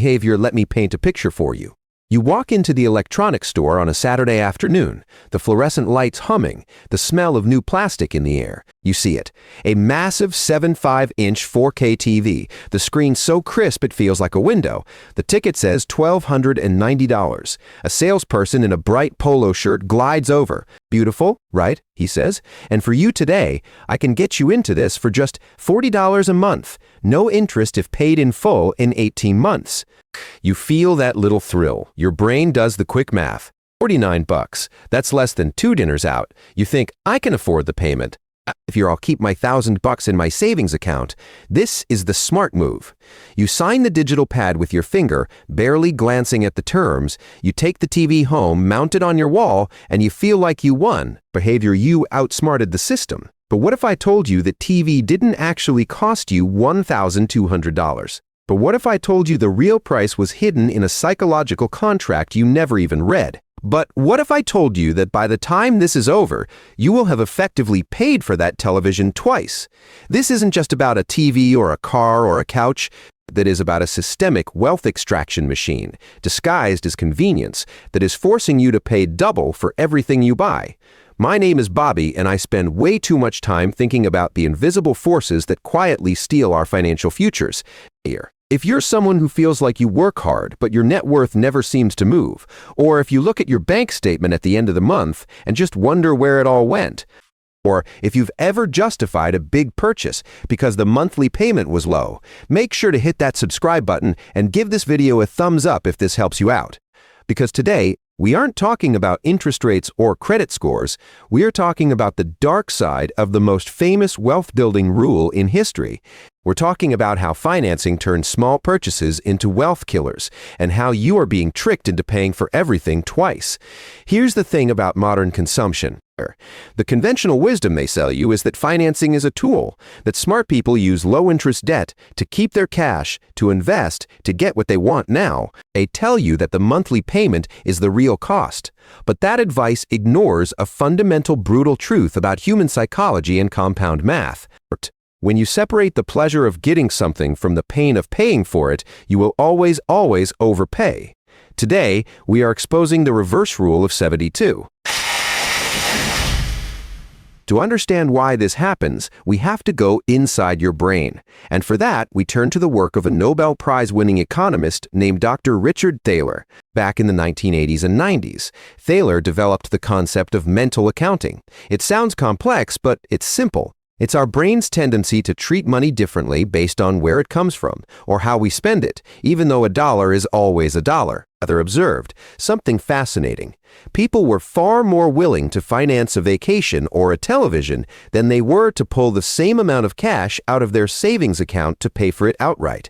Behavior, let me paint a picture for you. You walk into the electronics store on a Saturday afternoon, the fluorescent lights humming, the smell of new plastic in the air. You see it. A massive 7.5-inch 4K TV, the screen so crisp it feels like a window. The ticket says $1,290. A salesperson in a bright polo shirt glides over. Beautiful, right? He says. And for you today, I can get you into this for just $40 a month. No interest if paid in full in 18 months. You feel that little thrill. Your brain does the quick math. $49. That's less than 2 dinners out. You think, I can afford the payment. I'll keep my $1,000 in my savings account. This is the smart move. You sign the digital pad with your finger, barely glancing at the terms. You take the TV home, mount it on your wall, and you feel like you won. Behavior, you outsmarted the system. But what if I told you that TV didn't actually cost you $1,200? But what if I told you the real price was hidden in a psychological contract you never even read? But what if I told you that by the time this is over, you will have effectively paid for that television twice? This isn't just about a TV or a car or a couch. That is about a systemic wealth extraction machine, disguised as convenience, that is forcing you to pay double for everything you buy. My name is Bobby, and I spend way too much time thinking about the invisible forces that quietly steal our financial futures. Here. If you're someone who feels like you work hard, but your net worth never seems to move, or if you look at your bank statement at the end of the month and just wonder where it all went, or if you've ever justified a big purchase because the monthly payment was low, make sure to hit that subscribe button and give this video a thumbs up if this helps you out. Because today, we aren't talking about interest rates or credit scores. We are talking about the dark side of the most famous wealth-building rule in history. We're talking about how financing turns small purchases into wealth killers and how you are being tricked into paying for everything twice. Here's the thing about modern consumption. The conventional wisdom they sell you is that financing is a tool, that smart people use low-interest debt to keep their cash, to invest, to get what they want now. They tell you that the monthly payment is the real cost. But that advice ignores a fundamental brutal truth about human psychology and compound math. When you separate the pleasure of getting something from the pain of paying for it, you will always overpay. Today, we are exposing the reverse rule of 72. To understand why this happens, we have to go inside your brain. And for that, we turn to the work of a Nobel Prize-winning economist named Dr. Richard Thaler. Back in the 1980s and 90s, Thaler developed the concept of mental accounting. It sounds complex, but it's simple. It's our brain's tendency to treat money differently based on where it comes from, or how we spend it, even though a dollar is always a dollar. Other observed something fascinating. People were far more willing to finance a vacation or a television than they were to pull the same amount of cash out of their savings account to pay for it outright.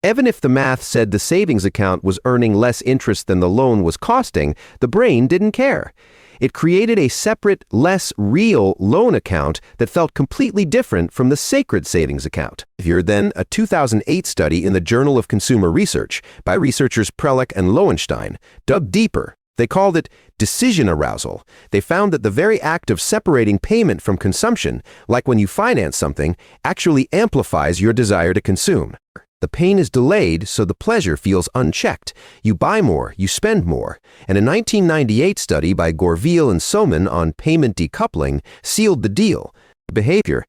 Even if the math said the savings account was earning less interest than the loan was costing, the brain didn't care. It created a separate, less real loan account that felt completely different from the sacred savings account. Here then, a 2008 study in the Journal of Consumer Research by researchers Prelec and Lowenstein dug deeper. They called it decision arousal. They found that the very act of separating payment from consumption, like when you finance something, actually amplifies your desire to consume. The pain is delayed, so the pleasure feels unchecked. You buy more, you spend more. And a 1998 study by Gorville and Soman on payment decoupling sealed the deal. Behavior.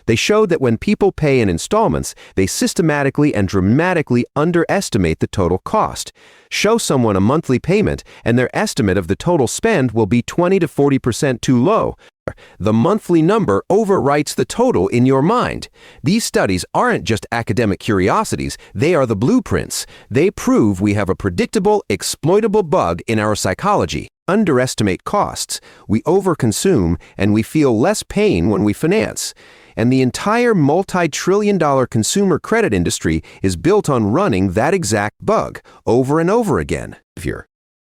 They showed that when people pay in installments, they systematically and dramatically underestimate the total cost. Show someone a monthly payment, and their estimate of the total spend will be 20 to 40% too low. The monthly number overwrites the total in your mind. These studies aren't just academic curiosities, they are the blueprints. They prove we have a predictable, exploitable bug in our psychology. Underestimate costs. We overconsume, and we feel less pain when we finance. And the entire multi-trillion-dollar consumer credit industry is built on running that exact bug over and over again.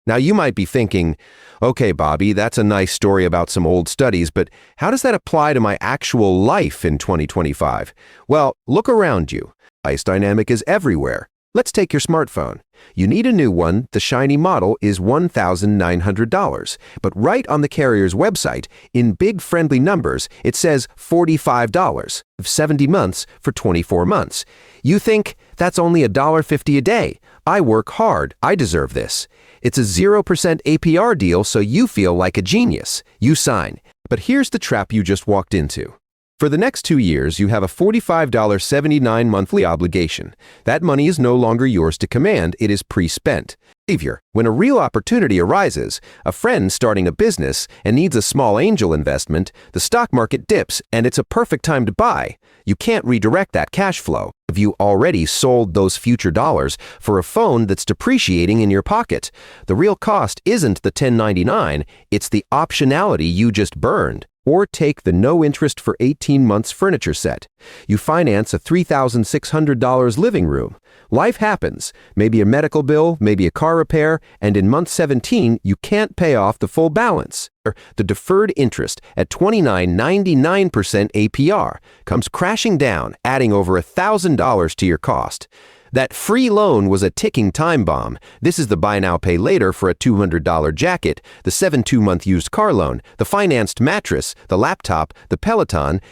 Now you might be thinking, okay, Bobby, that's a nice story about some old studies, but how does that apply to my actual life in 2025? Well, look around you. Price dynamic is everywhere. Let's take your smartphone. You need a new one. The shiny model is $1,900. But right on the carrier's website, in big friendly numbers, it says $45 of 70 months for 24 months. You think that's only $1.50 a day. I work hard, I deserve this. It's a 0% APR deal, so you feel like a genius. You sign. But here's the trap you just walked into. For the next 2 years, you have a $45.79 monthly obligation. That money is no longer yours to command, it is pre-spent. Behavior. When a real opportunity arises, a friend starting a business and needs a small angel investment, the stock market dips and it's a perfect time to buy. You can't redirect that cash flow. Have you already sold those future dollars for a phone that's depreciating in your pocket? The real cost isn't the $10.99, it's the optionality you just burned. Or take the no-interest for 18 months furniture set. You finance a $3,600 living room. Life happens. Maybe a medical bill, maybe a car repair, and in month 17, you can't pay off the full balance. The deferred interest at 29.99% APR comes crashing down, adding over $1,000 to your cost. That free loan was a ticking time bomb. This is the buy now, pay later for a $200 jacket, the 7-2-month used car loan, the financed mattress, the laptop, the Peloton.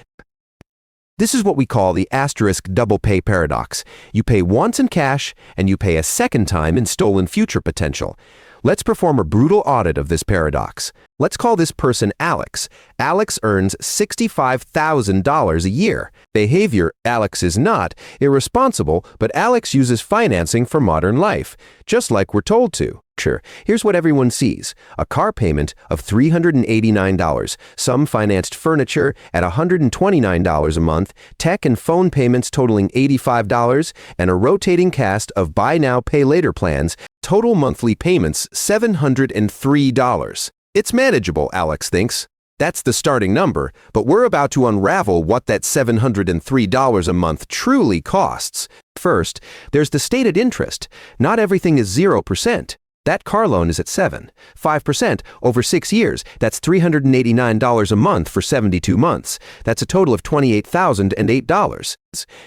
This is what we call the asterisk double pay paradox. You pay once in cash, and you pay a second time in stolen future potential. Let's perform a brutal audit of this paradox. Let's call this person Alex. Alex earns $65,000 a year. Behavior: Alex is not irresponsible, but Alex uses financing for modern life, just like we're told to. Sure, here's what everyone sees. A car payment of $389, some financed furniture at $129 a month, tech and phone payments totaling $85, and a rotating cast of buy now, pay later plans, total monthly payments $703. It's manageable, Alex thinks. That's the starting number, but we're about to unravel what that $703 a month truly costs. First, there's the stated interest. Not everything is 0%. That car loan is at 5% over 6 years. That's $389 a month for 72 months. That's a total of $28,008.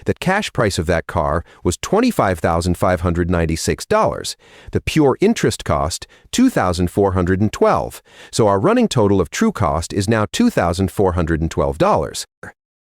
The cash price of that car was $25,596. The pure interest cost, $2,412. So our running total of true cost is now $2,412.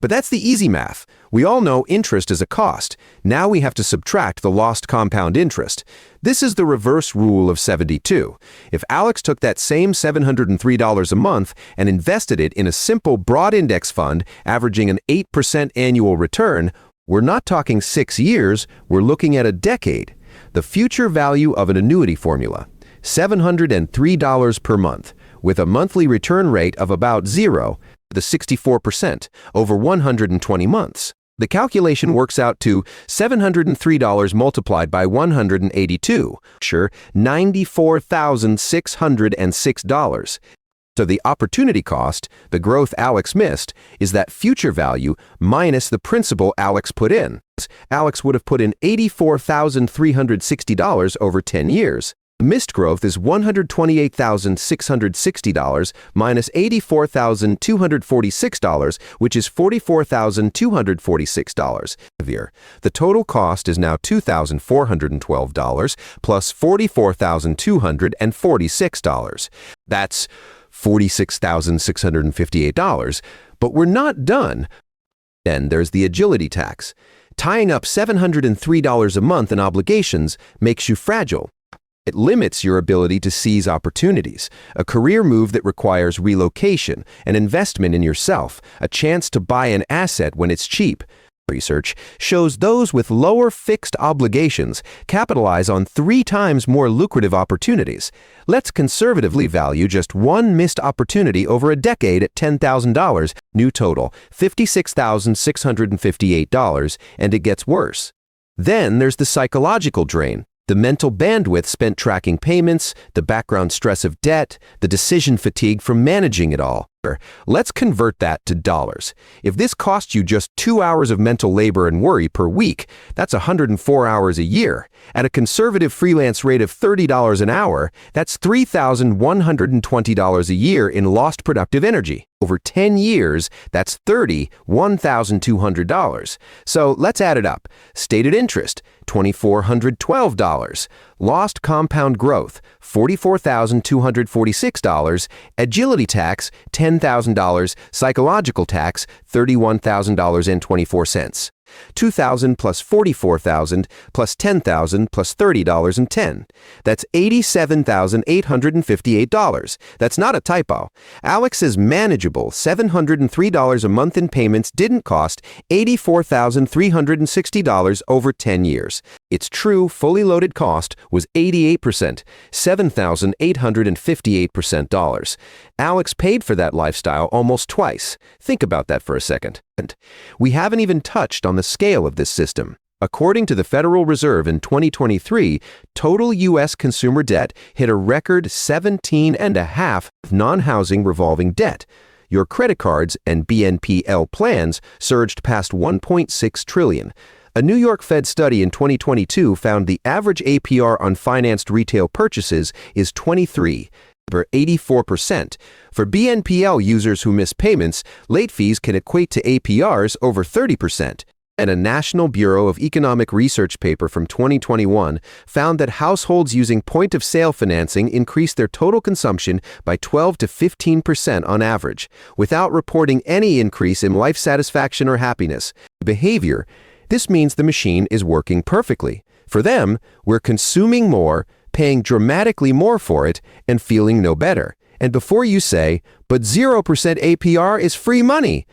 But that's the easy math. We all know interest is a cost. Now we have to subtract the lost compound interest. This is the reverse rule of 72. If Alex took that same $703 a month and invested it in a simple broad index fund averaging an 8% annual return, we're not talking 6 years, we're looking at a decade. The future value of an annuity formula: $703 per month, with a monthly return rate of about 0, the 64%, over 120 months. The calculation works out to $703 multiplied by 182, sure, $94,606. So the opportunity cost, the growth Alex missed, is that future value minus the principal Alex put in. Alex would have put in $84,360 over 10 years. Missed growth is $128,660 minus $84,246, which is $44,246. The total cost is now $2,412 plus $44,246. That's $46,658. But we're not done. Then there's the agility tax. Tying up $703 a month in obligations makes you fragile. It limits your ability to seize opportunities, a career move that requires relocation, an investment in yourself, a chance to buy an asset when it's cheap. Research shows those with lower fixed obligations capitalize on 3 times more lucrative opportunities. Let's conservatively value just one missed opportunity over a decade at $10,000, new total, $56,658, and it gets worse. Then there's the psychological drain. The mental bandwidth spent tracking payments, the background stress of debt, the decision fatigue from managing it all. Let's convert that to dollars. If this costs you just 2 hours of mental labor and worry per week, that's 104 hours a year. At a conservative freelance rate of $30 an hour, that's $3,120 a year in lost productive energy. Over 10 years, that's $1,200. So let's add it up. Stated interest, $2,412. Lost compound growth, $44,246. Agility tax, $10,000. Psychological tax, $31,024. $2,000 plus $44,000 plus $10,000 plus $30.10. That's $87,858. That's not a typo. Alex's manageable $703 a month in payments didn't cost $84,360 over 10 years. Its true, fully loaded cost was 88%, $7,858 dollars. Alex paid for that lifestyle almost twice. Think about that for a second. We haven't even touched on the scale of this system. According to the Federal Reserve in 2023, total U.S. consumer debt hit a record $17.5 non-housing revolving debt. Your credit cards and BNPL plans surged past $1.6 trillion. A New York Fed study in 2022 found the average APR on financed retail purchases is 23%. 84%. For BNPL users who miss payments, late fees can equate to APRs over 30%. And a National Bureau of Economic Research paper from 2021 found that households using point-of-sale financing increased their total consumption by 12 to 15% on average, without reporting any increase in life satisfaction or happiness. Behavior. This means the machine is working perfectly. For them, we're consuming more, paying dramatically more for it, and feeling no better. And before you say, but 0% APR is free money.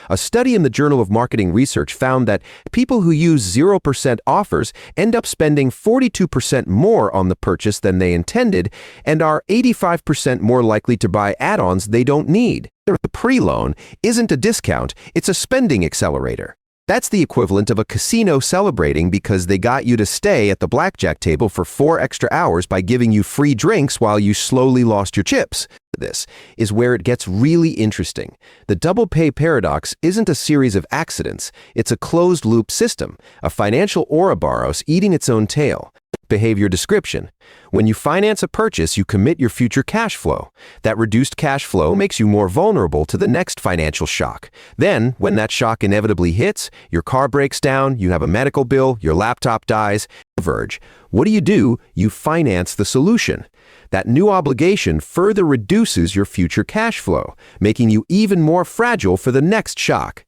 A study in the Journal of Marketing Research found that people who use 0% offers end up spending 42% more on the purchase than they intended and are 85% more likely to buy add-ons they don't need. The pre-loan isn't a discount, it's a spending accelerator. That's the equivalent of a casino celebrating because they got you to stay at the blackjack table for 4 extra hours by giving you free drinks while you slowly lost your chips. This is where it gets really interesting. The double pay paradox isn't a series of accidents. It's a closed-loop system, a financial Ouroboros eating its own tail. Behavior description. When you finance a purchase, you commit your future cash flow. That reduced cash flow makes you more vulnerable to the next financial shock. Then, when that shock inevitably hits, your car breaks down, you have a medical bill, your laptop dies. Verge. What do? You finance the solution. That new obligation further reduces your future cash flow, making you even more fragile for the next shock.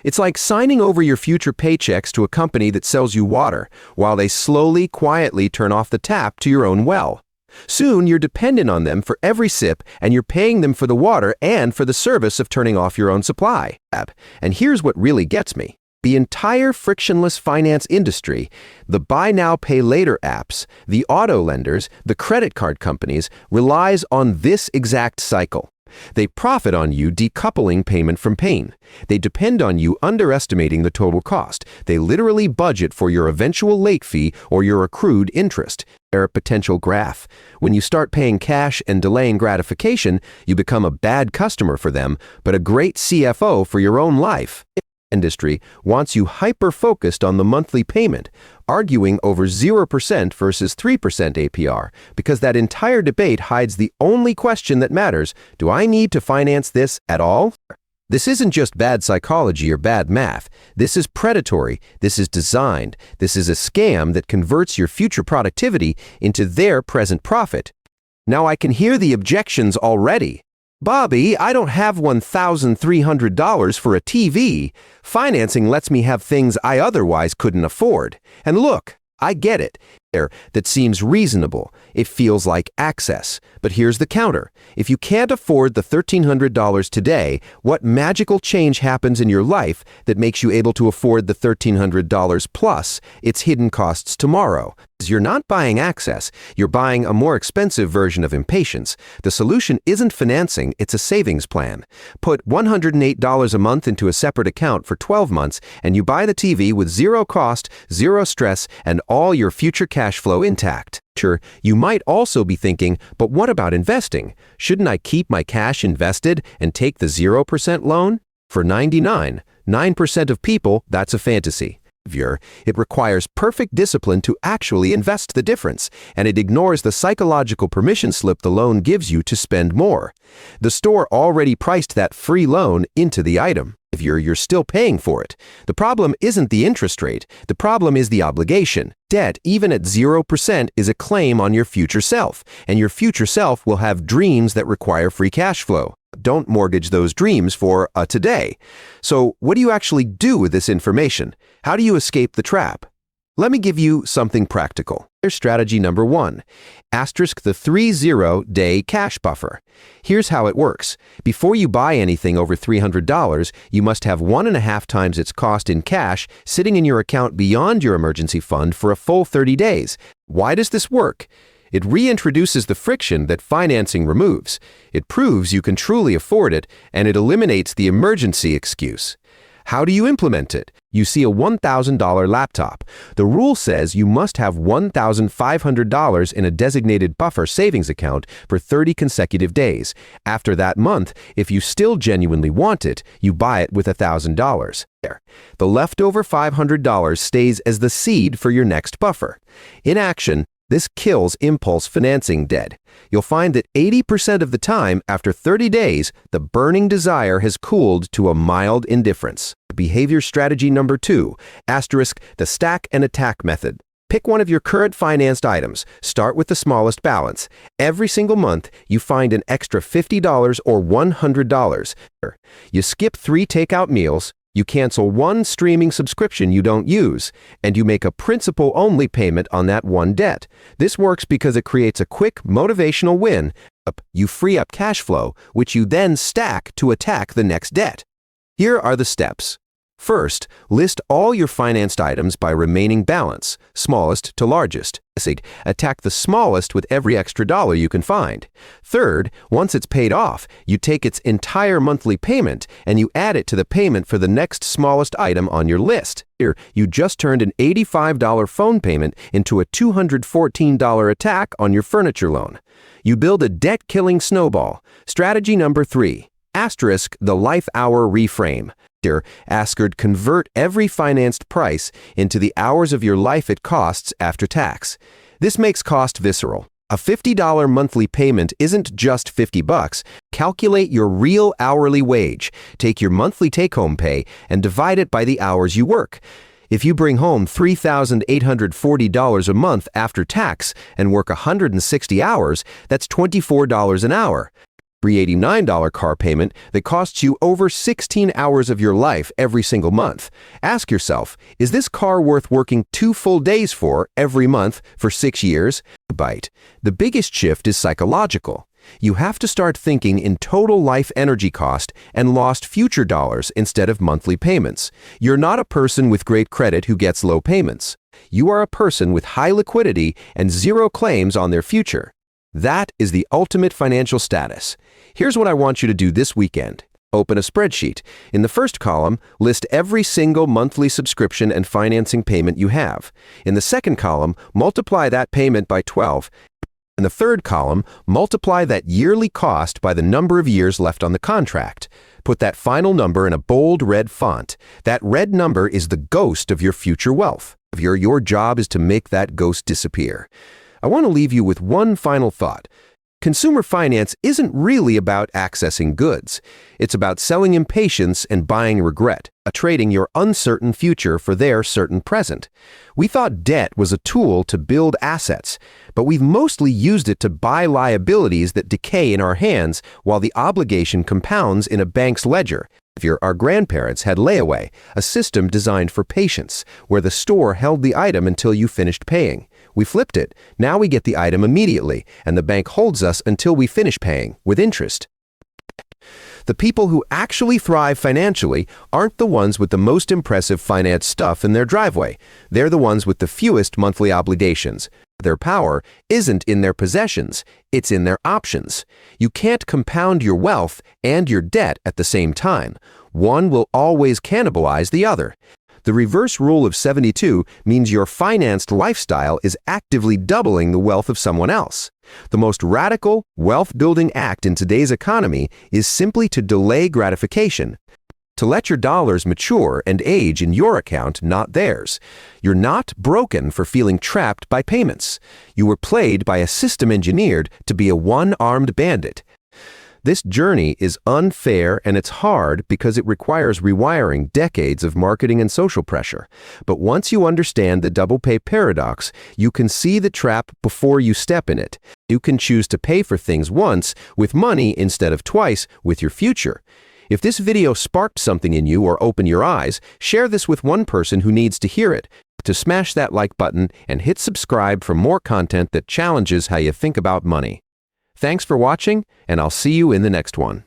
It's like signing over your future paychecks to a company that sells you water, while they slowly, quietly turn off the tap to your own well. Soon, you're dependent on them for every sip, and you're paying them for the water and for the service of turning off your own supply. And here's what really gets me. The entire frictionless finance industry, the buy now, pay later apps, the auto lenders, the credit card companies, relies on this exact cycle. They profit on you decoupling payment from pain. They depend on you underestimating the total cost. They literally budget for your eventual late fee or your accrued interest. They're a potential graph. When you start paying cash and delaying gratification, you become a bad customer for them, but a great CFO for your own life. Industry wants you hyper-focused on the monthly payment, arguing over 0% versus 3% APR, because that entire debate hides the only question that matters: do I need to finance this at all? This isn't just bad psychology or bad math. This is predatory. This is designed. This is a scam that converts your future productivity into their present profit. Now I can hear the objections already. Bobby, I don't have $1,300 for a TV. Financing lets me have things I otherwise couldn't afford. And look, I get it. That seems reasonable. It feels like access. But here's the counter. If you can't afford the $1,300 today, what magical change happens in your life that makes you able to afford the $1,300 plus its hidden costs tomorrow? You're not buying access. You're buying a more expensive version of impatience. The solution isn't financing, it's a savings plan. Put $108 a month into a separate account for 12 months, and you buy the TV with zero cost, zero stress, and all your future cash flow intact. Sure, you might also be thinking, but what about investing? Shouldn't I keep my cash invested and take the 0% loan? For 9% of people, that's a fantasy. It requires perfect discipline to actually invest the difference, and it ignores the psychological permission slip the loan gives you to spend more. The store already priced that free loan into the item. You're still paying for it. The problem isn't the interest rate. The problem is the obligation. Debt, even at 0%, is a claim on your future self, and your future self will have dreams that require free cash flow. Don't mortgage those dreams for today. So what do you actually do with this information? How do you escape the trap? Let me give you something practical. Here's strategy number 1. Asterisk the 30-day cash buffer. Here's how it works. Before you buy anything over $300, you must have 1.5 times its cost in cash sitting in your account beyond your emergency fund for a full 30 days. Why does this work? It reintroduces the friction that financing removes. It proves you can truly afford it, and it eliminates the emergency excuse. How do you implement it? You see a $1,000 laptop. The rule says you must have $1,500 in a designated buffer savings account for 30 consecutive days. After that month, if you still genuinely want it, you buy it with $1,000. The leftover $500 stays as the seed for your next buffer. In action, this kills impulse financing dead. You'll find that 80% of the time, after 30 days, the burning desire has cooled to a mild indifference. Behavior strategy number 2, asterisk the stack and attack method. Pick one of your current financed items. Start with the smallest balance. Every single month, you find an extra $50 or $100. You skip 3 takeout meals. You cancel 1 streaming subscription you don't use, and you make a principal-only payment on that one debt. This works because it creates a quick, motivational win. You free up cash flow, which you then stack to attack the next debt. Here are the steps. First, list all your financed items by remaining balance, smallest to largest. Attack the smallest with every extra dollar you can find. Third, once it's paid off, you take its entire monthly payment and you add it to the payment for the next smallest item on your list. Here, you just turned an $85 phone payment into a $214 attack on your furniture loan. You build a debt-killing snowball. Strategy number 3, asterisk the life hour reframe. Convert every financed price into the hours of your life it costs after tax. This makes cost visceral. A $50 monthly payment isn't just $50. Calculate your real hourly wage. Take your monthly take-home pay and divide it by the hours you work. If you bring home $3,840 a month after tax and work 160 hours, that's $24 an hour. $389 car payment that costs you over 16 hours of your life every single month. Ask yourself, is this car worth working 2 full days for every month for 6 years? The biggest shift is psychological. You have to start thinking in total life energy cost and lost future dollars instead of monthly payments. You're not a person with great credit who gets low payments. You are a person with high liquidity and 0 claims on their future. That is the ultimate financial status. Here's what I want you to do this weekend. Open a spreadsheet. In the first column, list every single monthly subscription and financing payment you have. In the second column, multiply that payment by 12. In the third column, multiply that yearly cost by the number of years left on the contract. Put that final number in a bold red font. That red number is the ghost of your future wealth. Your job is to make that ghost disappear. I want to leave you with one final thought. Consumer finance isn't really about accessing goods. It's about selling impatience and buying regret, trading your uncertain future for their certain present. We thought debt was a tool to build assets, but we've mostly used it to buy liabilities that decay in our hands while the obligation compounds in a bank's ledger. Our grandparents had layaway, a system designed for patience, where the store held the item until you finished paying. We flipped it. Now we get the item immediately, and the bank holds us until we finish paying, with interest. The people who actually thrive financially aren't the ones with the most impressive finance stuff in their driveway. They're the ones with the fewest monthly obligations. Their power isn't in their possessions, it's in their options. You can't compound your wealth and your debt at the same time. One will always cannibalize the other. The reverse rule of 72 means your financed lifestyle is actively doubling the wealth of someone else. The most radical, wealth-building act in today's economy is simply to delay gratification. To let your dollars mature and age in your account, not theirs. You're not broken for feeling trapped by payments. You were played by a system engineered to be a one-armed bandit. This journey is unfair and it's hard because it requires rewiring decades of marketing and social pressure. But once you understand the double pay paradox, you can see the trap before you step in it. You can choose to pay for things once with money instead of twice with your future. If this video sparked something in you or opened your eyes, share this with one person who needs to hear it. To smash that like button and hit subscribe for more content that challenges how you think about money. Thanks for watching, and I'll see you in the next one.